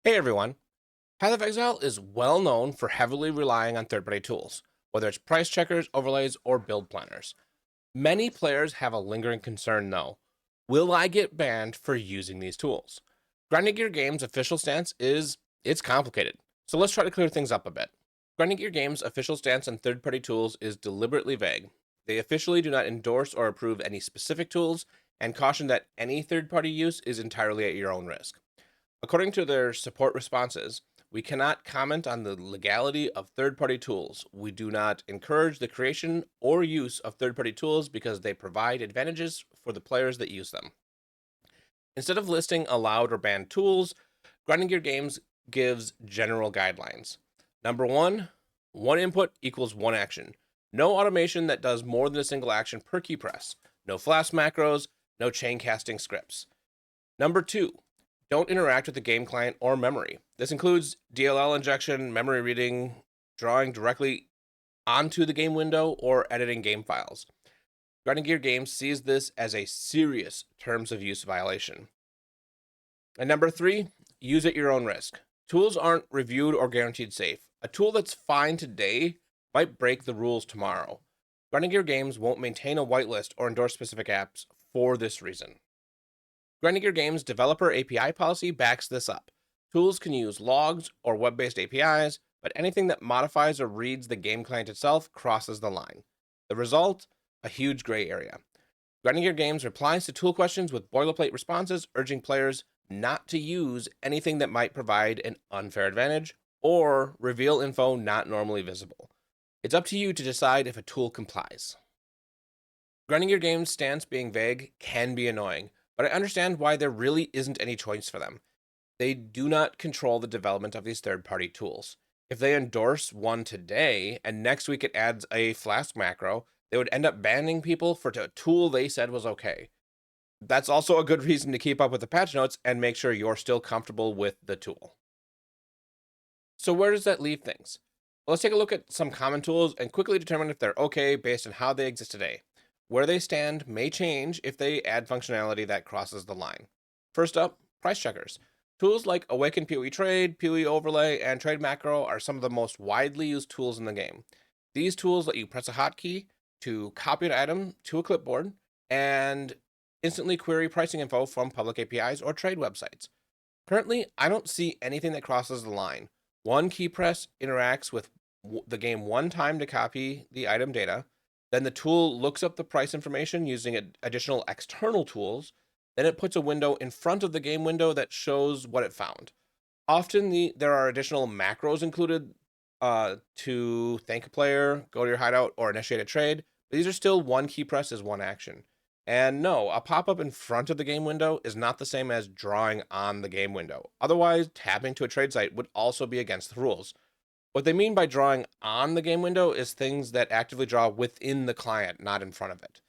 Hey everyone. Path of Exile is well known for heavily relying on third-party tools, whether it's price checkers, overlays, or build planners. Many players have a lingering concern though. Will I get banned for using these tools? Grinding Gear Games' official stance is it's complicated. So let's try to clear things up a bit. Grinding Gear Games' official stance on third-party tools is deliberately vague. They officially do not endorse or approve any specific tools and caution that any third-party use is entirely at your own risk. According to their support responses, we cannot comment on the legality of third party tools. We do not encourage the creation or use of third party tools because they provide advantages for the players that use them. Instead of listing allowed or banned tools, Grinding Gear Games gives general guidelines. Number one input equals one action. No automation that does more than a single action per key press. No flash macros, no chain casting scripts. Number two, don't interact with the game client or memory. This includes DLL injection, memory reading, drawing directly onto the game window, or editing game files. Grinding Gear Games sees this as a serious terms of use violation. And number three, use at your own risk. Tools aren't reviewed or guaranteed safe. A tool that's fine today might break the rules tomorrow. Grinding Gear Games won't maintain a whitelist or endorse specific apps for this reason. Grinding Gear Games' developer API policy backs this up. Tools can use logs or web-based APIs, but anything that modifies or reads the game client itself crosses the line. The result? A huge gray area. Grinding Gear Games replies to tool questions with boilerplate responses, urging players not to use anything that might provide an unfair advantage or reveal info not normally visible. It's up to you to decide if a tool complies. Grinding Gear Games' stance being vague can be annoying, but I understand why there really isn't any choice for them. They do not control the development of these third-party tools. If they endorse one today and next week it adds a Flask macro, they would end up banning people for a tool they said was okay. That's also a good reason to keep up with the patch notes and make sure you're still comfortable with the tool. So where does that leave things? Well, let's take a look at some common tools and quickly determine if they're okay based on how they exist today. Where they stand may change if they add functionality that crosses the line. First up, price checkers. Tools like Awaken PoE Trade, PoE Overlay, and Trade Macro are some of the most widely used tools in the game. These tools let you press a hotkey to copy an item to a clipboard and instantly query pricing info from public APIs or trade websites. Currently, I don't see anything that crosses the line. One key press interacts with the game one time to copy the item data. Then the tool looks up the price information using additional external tools. Then it puts a window in front of the game window that shows what it found. Often there are additional macros included to thank a player, go to your hideout, or initiate a trade. But these are still one key press is one action. And no, a pop-up in front of the game window is not the same as drawing on the game window. Otherwise, tapping to a trade site would also be against the rules. What they mean by drawing on the game window is things that actively draw within the client, not in front of it.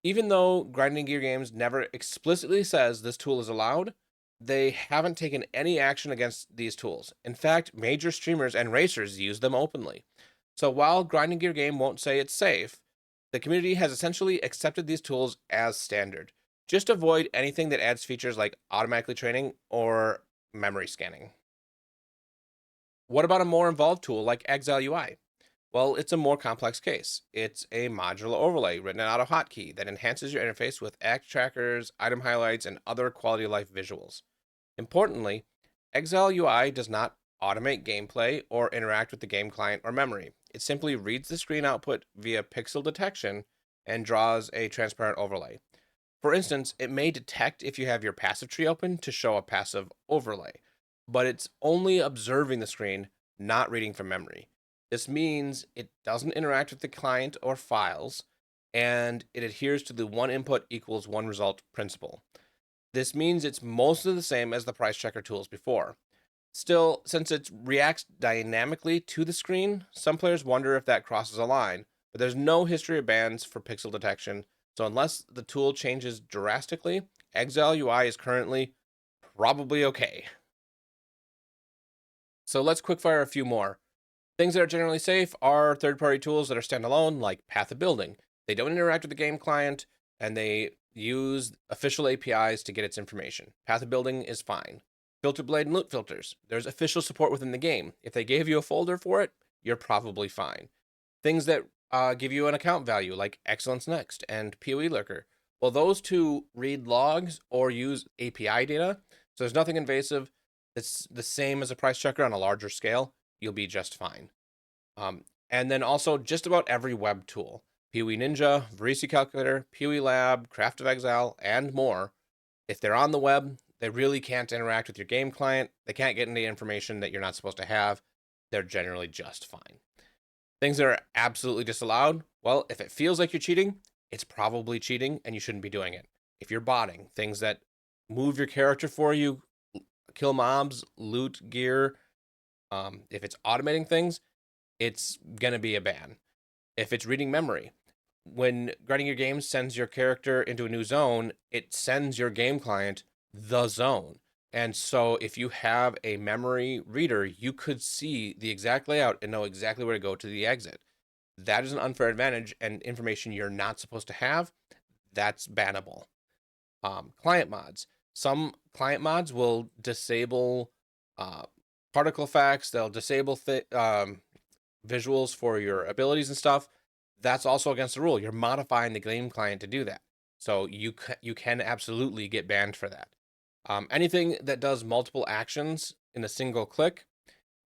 Even though Grinding Gear Games never explicitly says this tool is allowed, they haven't taken any action against these tools. In fact, major streamers and racers use them openly. So while Grinding Gear Game won't say it's safe, the community has essentially accepted these tools as standard. Just avoid anything that adds features like automatically training or memory scanning. What about a more involved tool like Exile UI? Well, it's a more complex case. It's a modular overlay written out of hotkey that enhances your interface with act trackers, item highlights, and other quality of life visuals. Importantly, Exile UI does not automate gameplay or interact with the game client or memory. It simply reads the screen output via pixel detection and draws a transparent overlay. For instance, it may detect if you have your passive tree open to show a passive overlay, but it's only observing the screen, not reading from memory. This means it doesn't interact with the client or files, and it adheres to the one input equals one result principle. This means it's mostly the same as the price checker tools before. Still, since it reacts dynamically to the screen, some players wonder if that crosses a line, but there's no history of bans for pixel detection, so unless the tool changes drastically, Exile UI is currently probably okay. So let's quickfire a few more. Things that are generally safe are third-party tools that are standalone, like Path of Building. They don't interact with the game client, and they use official APIs to get its information. Path of Building is fine. Filter blade and loot filters. There's official support within the game. If they gave you a folder for it, you're probably fine. Things that give you an account value, like Excellence Next and PoE Lurker. Well, those two read logs or use API data, so there's nothing invasive. It's the same as a price checker on a larger scale. You'll be just fine. And then also just about every web tool, PoE Ninja, Varisi Calculator, PoE Lab, Path of Exile, and more. If they're on the web, they really can't interact with your game client. They can't get any information that you're not supposed to have. They're generally just fine. Things that are absolutely disallowed, well, if it feels like you're cheating, it's probably cheating and you shouldn't be doing it. If you're botting, things that move your character for you, kill mobs, loot gear, if it's automating things, it's going to be a ban. If it's reading memory, when Grinding Your Games sends your character into a new zone, it sends your game client the zone. And so if you have a memory reader, you could see the exact layout and know exactly where to go to the exit. That is an unfair advantage and information you're not supposed to have. That's bannable. Client mods. Some client mods will disable particle effects. They'll disable visuals for your abilities and stuff. That's also against the rule. You're modifying the game client to do that. So you can absolutely get banned for that. Anything that does multiple actions in a single click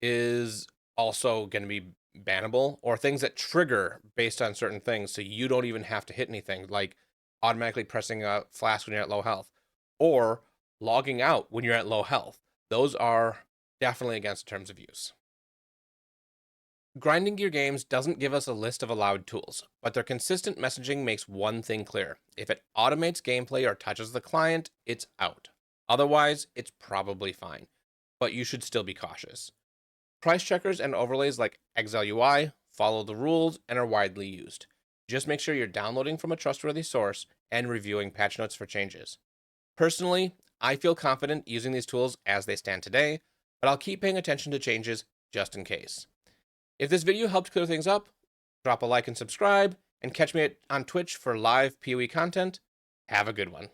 is also going to be bannable, or things that trigger based on certain things. So you don't even have to hit anything, like automatically pressing a flask when you're at low health or logging out when you're at low health. Those are definitely against terms of use. Grinding Gear Games doesn't give us a list of allowed tools, but their consistent messaging makes one thing clear. If it automates gameplay or touches the client, it's out. Otherwise, it's probably fine, but you should still be cautious. Price checkers and overlays like Exile UI follow the rules and are widely used. Just make sure you're downloading from a trustworthy source and reviewing patch notes for changes. Personally, I feel confident using these tools as they stand today, but I'll keep paying attention to changes just in case. If this video helped clear things up, drop a like and subscribe, and catch me on Twitch for live PoE content. Have a good one.